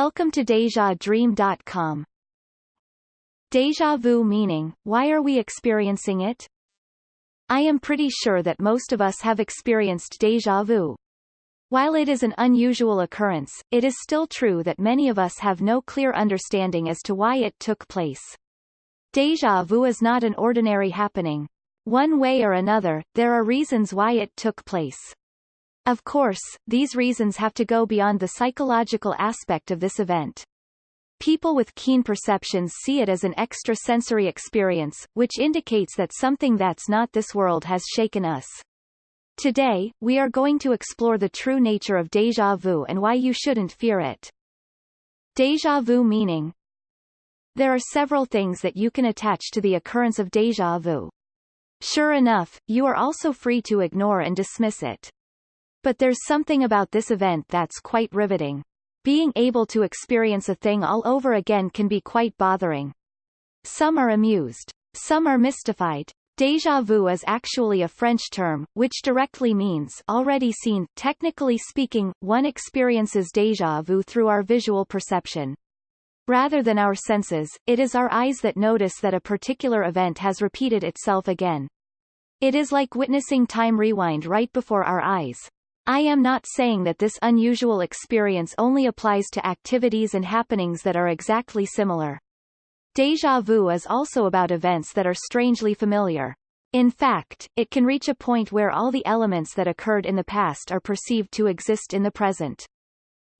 Welcome to DejaDream.com. Deja vu meaning, why are we experiencing it? I am pretty sure that most of us have experienced deja vu. While it is an unusual occurrence, it is still true that many of us have no clear understanding as to why it took place. Deja vu is not an ordinary happening. One way or another, there are reasons why it took place. Of course, these reasons have to go beyond the psychological aspect of this event. People with keen perceptions see it as an extrasensory experience, which indicates that something that's not this world has shaken us. Today, we are going to explore the true nature of deja vu and why you shouldn't fear it. Deja vu meaning. There are several things that you can attach to the occurrence of deja vu. Sure enough, you are also free to ignore and dismiss it. But there's something about this event that's quite riveting. Being able to experience a thing all over again can be quite bothering. Some are amused. Some are mystified. Deja vu is actually a French term, which directly means already seen. Technically speaking, one experiences deja vu through our visual perception. Rather than our senses, it is our eyes that notice that a particular event has repeated itself again. It is like witnessing time rewind right before our eyes. I am not saying that this unusual experience only applies to activities and happenings that are exactly similar. Deja vu is also about events that are strangely familiar. In fact, it can reach a point where all the elements that occurred in the past are perceived to exist in the present.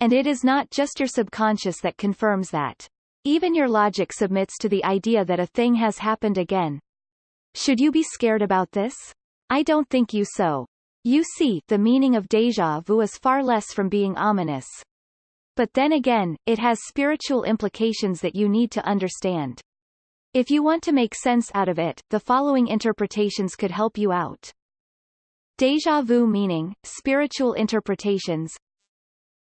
And it is not just your subconscious that confirms that. Even your logic submits to the idea that a thing has happened again. Should you be scared about this? I don't think so. You see, the meaning of deja vu is far less from being ominous. But then again, it has spiritual implications that you need to understand. If you want to make sense out of it, the following interpretations could help you out. Deja vu meaning, spiritual interpretations.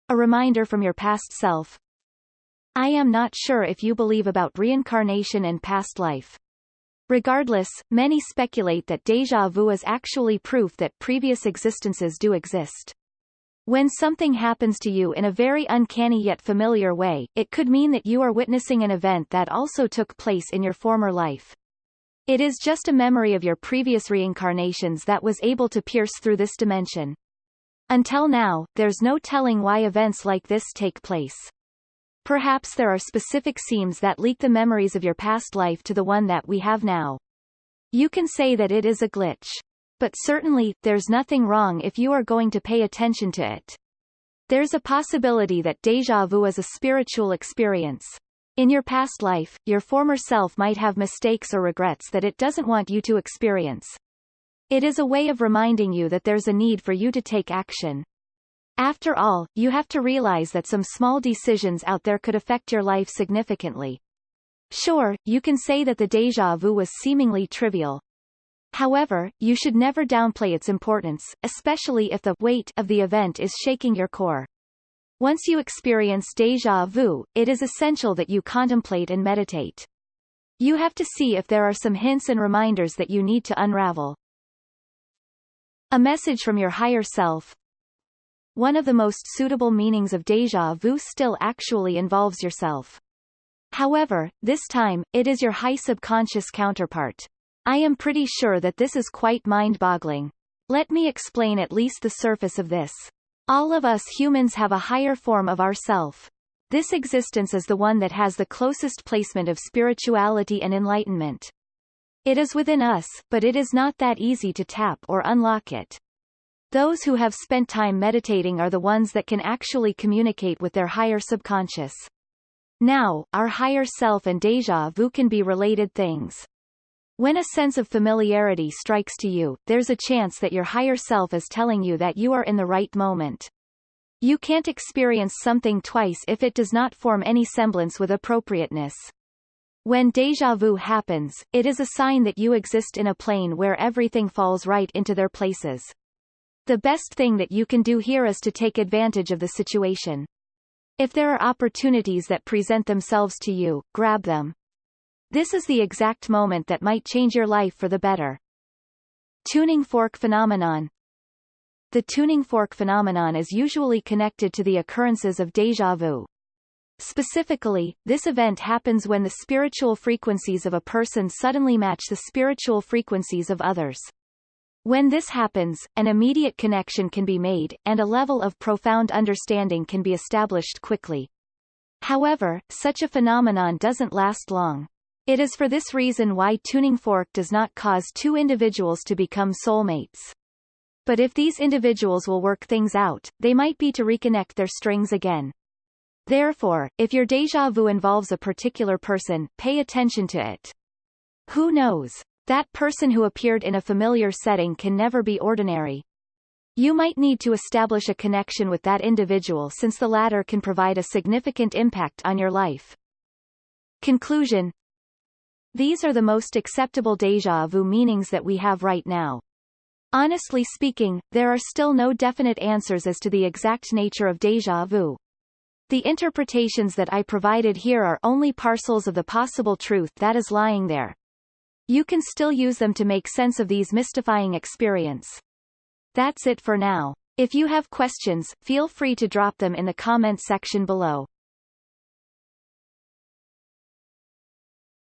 A reminder from your past self. I am not sure if you believe about reincarnation and past life. Regardless, many speculate that deja vu is actually proof that previous existences do exist. When something happens to you in a very uncanny yet familiar way, it could mean that you are witnessing an event that also took place in your former life. It is just a memory of your previous reincarnations that was able to pierce through this dimension. Until now, there's no telling why events like this take place. Perhaps there are specific seams that leak the memories of your past life to the one that we have now. You can say that it is a glitch. But certainly, there's nothing wrong if you are going to pay attention to it. There's a possibility that deja vu is a spiritual experience. In your past life, your former self might have mistakes or regrets that it doesn't want you to experience. It is a way of reminding you that there's a need for you to take action. After all, you have to realize that some small decisions out there could affect your life significantly. Sure, you can say that the deja vu was seemingly trivial. However, you should never downplay its importance, especially if the weight of the event is shaking your core. Once you experience deja vu, it is essential that you contemplate and meditate. You have to see if there are some hints and reminders that you need to unravel. A message from your higher self. One of the most suitable meanings of deja vu still actually involves yourself. However, this time, it is your high subconscious counterpart. I am pretty sure that this is quite mind-boggling. Let me explain at least the surface of this. All of us humans have a higher form of ourself. This existence is the one that has the closest placement of spirituality and enlightenment. It is within us, but it is not that easy to tap or unlock it. Those who have spent time meditating are the ones that can actually communicate with their higher subconscious. Now, our higher self and deja vu can be related things. When a sense of familiarity strikes to you, there's a chance that your higher self is telling you that you are in the right moment. You can't experience something twice if it does not form any semblance with appropriateness. When deja vu happens, it is a sign that you exist in a plane where everything falls right into their places. The best thing that you can do here is to take advantage of the situation. If there are opportunities that present themselves to you, grab them. This is the exact moment that might change your life for the better. Tuning fork phenomenon. The tuning fork phenomenon is usually connected to the occurrences of deja vu. Specifically, this event happens when the spiritual frequencies of a person suddenly match the spiritual frequencies of others. When this happens, an immediate connection can be made, and a level of profound understanding can be established quickly. However, such a phenomenon doesn't last long. It is for this reason why tuning fork does not cause two individuals to become soulmates. But if these individuals will work things out, they might be to reconnect their strings again. Therefore, if your déjà vu involves a particular person, pay attention to it. Who knows? That person who appeared in a familiar setting can never be ordinary. You might need to establish a connection with that individual since the latter can provide a significant impact on your life. Conclusion. These are the most acceptable déjà vu meanings that we have right now. Honestly speaking, there are still no definite answers as to the exact nature of déjà vu. The interpretations that I provided here are only parcels of the possible truth that is lying there. You can still use them to make sense of these mystifying experiences. That's it for now. If you have questions, feel free to drop them in the comment section below.